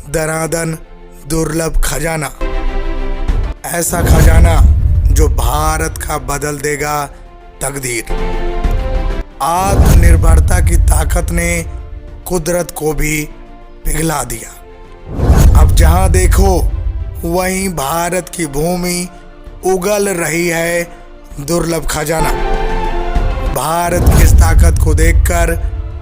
दनादन दुर्लभ खजाना, ऐसा खजाना जो भारत का बदल देगा तकदीर। आत्मनिर्भरता की ताकत ने कुदरत को भी पिघला दिया। अब जहां देखो वहीं भारत की भूमि उगल रही है दुर्लभ खजाना। भारत की इस ताकत को देखकर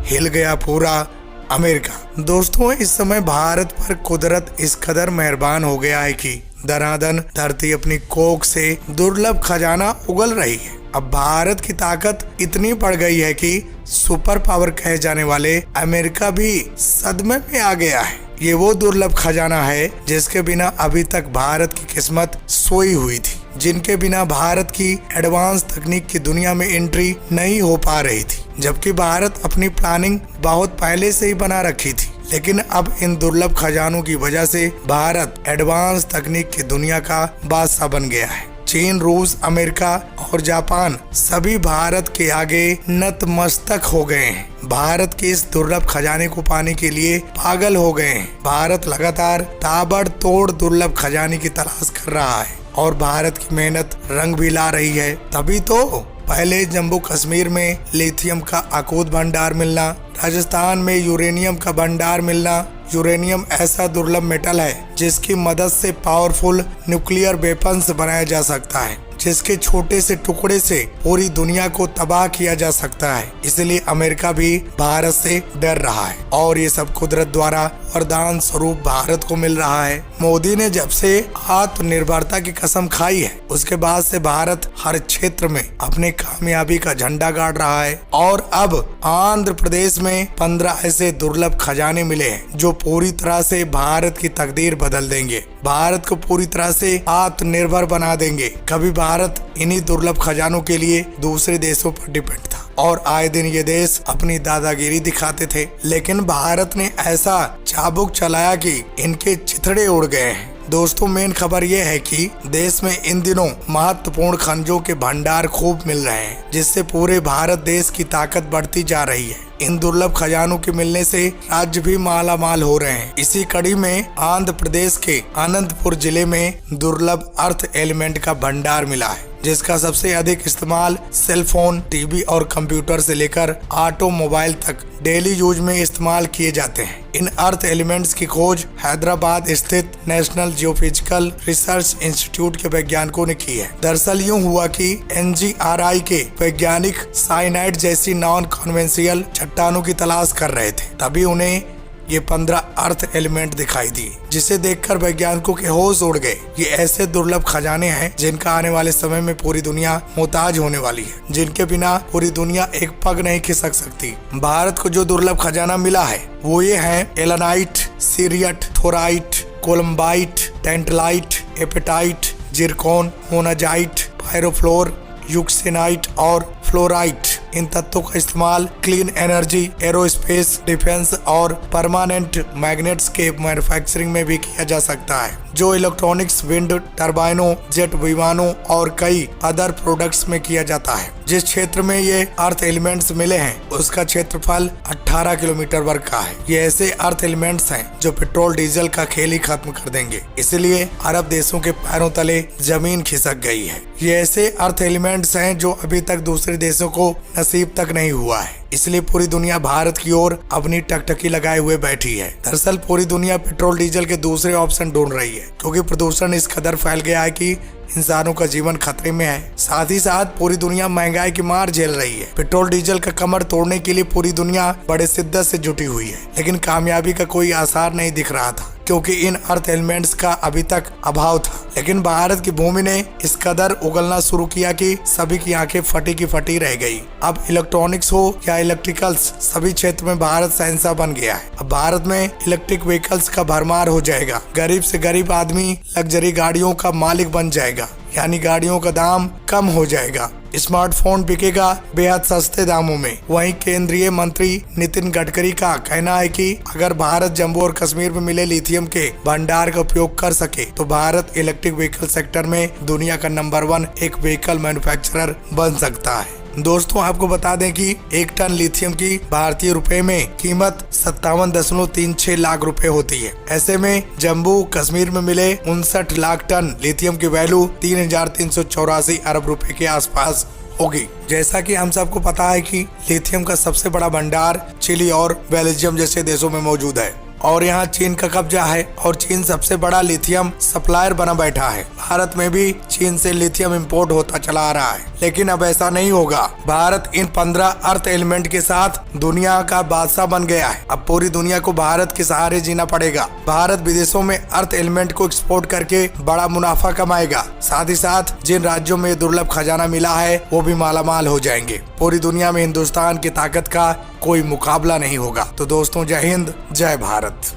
हिल गया पूरा अमेरिका। दोस्तों, इस समय भारत पर कुदरत इस कदर मेहरबान हो गया है कि दनादन धरती अपनी कोख से दुर्लभ खजाना उगल रही है। अब भारत की ताकत इतनी बढ़ गई है कि सुपर पावर कहे जाने वाले अमेरिका भी सदमे में आ गया है। ये वो दुर्लभ खजाना है जिसके बिना अभी तक भारत की किस्मत सोई हुई थी, जिनके बिना भारत की एडवांस तकनीक की दुनिया में एंट्री नहीं हो पा रही थी, जबकि भारत अपनी प्लानिंग बहुत पहले से ही बना रखी थी। लेकिन अब इन दुर्लभ खजानों की वजह से भारत एडवांस तकनीक की दुनिया का बादशाह बन गया है। चीन, रूस, अमेरिका और जापान सभी भारत के आगे नतमस्तक हो गए हैं। भारत के इस दुर्लभ खजाने को पाने के लिए पागल हो गए हैं। भारत लगातार ताबड़तोड़ दुर्लभ खजाने की तलाश कर रहा है और भारत की मेहनत रंग भी ला रही है। तभी तो पहले जम्मू कश्मीर में लिथियम का अकूत भंडार मिलना, राजस्थान में यूरेनियम का भंडार मिलना। यूरेनियम ऐसा दुर्लभ मेटल है जिसकी मदद से पावरफुल न्यूक्लियर वेपन्स बनाया जा सकता है, जिसके छोटे से टुकड़े से पूरी दुनिया को तबाह किया जा सकता है। इसलिए अमेरिका भी भारत से डर रहा है और ये सब कुदरत द्वारा वरदान स्वरूप भारत को मिल रहा है। मोदी ने जब से आत्मनिर्भरता की कसम खाई है, उसके बाद से भारत हर क्षेत्र में अपनी कामयाबी का झंडा गाड़ रहा है। और अब आंध्र प्रदेश में 15 ऐसे दुर्लभ खजाने मिले हैं जो पूरी तरह से भारत की तकदीर बदल देंगे, भारत को पूरी तरह से आत्मनिर्भर बना देंगे। कभी भारत इन्हीं दुर्लभ खजानों के लिए दूसरे देशों पर डिपेंड था और आए दिन ये देश अपनी दादागिरी दिखाते थे, लेकिन भारत ने ऐसा चाबुक चलाया कि इनके चिथड़े उड़ गए हैं। दोस्तों, मेन खबर यह है कि देश में इन दिनों महत्वपूर्ण खनिजों के भंडार खूब मिल रहे हैं, जिससे पूरे भारत देश की ताकत बढ़ती जा रही है। इन दुर्लभ खजानों के मिलने से राज्य भी माला माल हो रहे हैं। इसी कड़ी में आंध्र प्रदेश के अनंतपुर जिले में दुर्लभ अर्थ एलिमेंट का भंडार मिला है, जिसका सबसे अधिक इस्तेमाल सेल फोन, टीवी और कंप्यूटर से लेकर ऑटोमोबाइल तक डेली यूज में इस्तेमाल किए जाते हैं। इन अर्थ एलिमेंट्स की खोज हैदराबाद स्थित नेशनल जियोफिजिकल रिसर्च इंस्टीट्यूट के वैज्ञानिकों ने की है। दरअसल यूँ हुआ कि NGRI के वैज्ञानिक साइनाइड जैसी नॉन कन्वेंशनल चट्टानों की तलाश कर रहे थे, तभी उन्हें ये 15 अर्थ एलिमेंट दिखाई दिए, जिसे देखकर वैज्ञानिकों के होश उड़ गए। ये ऐसे दुर्लभ खजाने हैं जिनका आने वाले समय में पूरी दुनिया मोहताज होने वाली है, जिनके बिना पूरी दुनिया एक पग नहीं खिसक सकती। भारत को जो दुर्लभ खजाना मिला है वो ये है allanite, cerite, thorite, columbite, tantalite, apatite, zircon, monazite, pyrochlore, euxenite और फ्लोराइट। इन तत्वों का इस्तेमाल क्लीन एनर्जी, एरोस्पेस, डिफेंस और परमानेंट मैग्नेट्स के मैन्युफैक्चरिंग में भी किया जा सकता है, जो इलेक्ट्रॉनिक्स, विंड टर्बाइनों, जेट विमानों और कई अदर प्रोडक्ट्स में किया जाता है। जिस क्षेत्र में ये अर्थ एलिमेंट्स मिले हैं उसका क्षेत्रफल 18 किलोमीटर वर्ग का है। ये ऐसे अर्थ एलिमेंट्स हैं जो पेट्रोल डीजल का खेल ही खत्म कर देंगे, इसलिए अरब देशों के पैरों तले जमीन खिसक गई है। ये ऐसे अर्थ एलिमेंट्स हैं जो अभी तक दूसरे देशों को नसीब तक नहीं हुआ है, इसलिए पूरी दुनिया भारत की ओर अपनी टकटकी लगाए हुए बैठी है। दरअसल पूरी दुनिया पेट्रोल डीजल के दूसरे ऑप्शन ढूंढ रही है, क्योंकि प्रदूषण इस कदर फैल गया है कि इंसानों का जीवन खतरे में है। साथ ही साथ पूरी दुनिया महंगाई की मार झेल रही है। पेट्रोल डीजल का कमर तोड़ने के लिए पूरी दुनिया बड़े शिद्दत से जुटी हुई है, लेकिन कामयाबी का कोई आसार नहीं दिख रहा था, क्योंकि इन अर्थ एलिमेंट्स का अभी तक अभाव था। लेकिन भारत की भूमि ने इस कदर उगलना शुरू किया कि सभी की आंखें फटी की फटी रह गई। अब इलेक्ट्रॉनिक्स हो या इलेक्ट्रिकल्स, सभी क्षेत्र में भारत शहंशाह बन गया है। अब भारत में इलेक्ट्रिक व्हीकल्स का भरमार हो जाएगा। गरीब से गरीब आदमी लग्जरी गाड़ियों का मालिक बन जाएगा, यानी गाड़ियों का दाम कम हो जाएगा। स्मार्टफोन बिकेगा बेहद सस्ते दामों में। वहीं केंद्रीय मंत्री नितिन गडकरी का कहना है कि अगर भारत जम्मू और कश्मीर में मिले लिथियम के भंडार का उपयोग कर सके तो भारत इलेक्ट्रिक व्हीकल सेक्टर में दुनिया का नंबर 1 एक व्हीकल मैन्युफैक्चरर बन सकता है। दोस्तों आपको बता दें कि 1 टन लिथियम की भारतीय रुपए में कीमत 57.36 लाख रुपए होती है। ऐसे में जम्मू कश्मीर में मिले 59 लाख टन लिथियम की वैल्यू 3,384 अरब रुपए के आसपास होगी। जैसा कि हम सबको पता है कि लिथियम का सबसे बड़ा भंडार चिली और बेल्जियम जैसे देशों में मौजूद है और यहाँ चीन का कब्जा है और चीन सबसे बड़ा लिथियम सप्लायर बना बैठा है। भारत में भी चीन से लिथियम इंपोर्ट होता चला आ रहा है, लेकिन अब ऐसा नहीं होगा। भारत इन 15 अर्थ एलिमेंट के साथ दुनिया का बादशाह बन गया है। अब पूरी दुनिया को भारत के सहारे जीना पड़ेगा। भारत विदेशों में अर्थ एलिमेंट को एक्सपोर्ट करके बड़ा मुनाफा कमाएगा। साथ ही साथ जिन राज्यों में दुर्लभ खजाना मिला है वो भी मालामाल हो जाएंगे। पूरी दुनिया में हिंदुस्तान की ताकत का कोई मुकाबला नहीं होगा। तो दोस्तों, जय हिंद, जय भारत।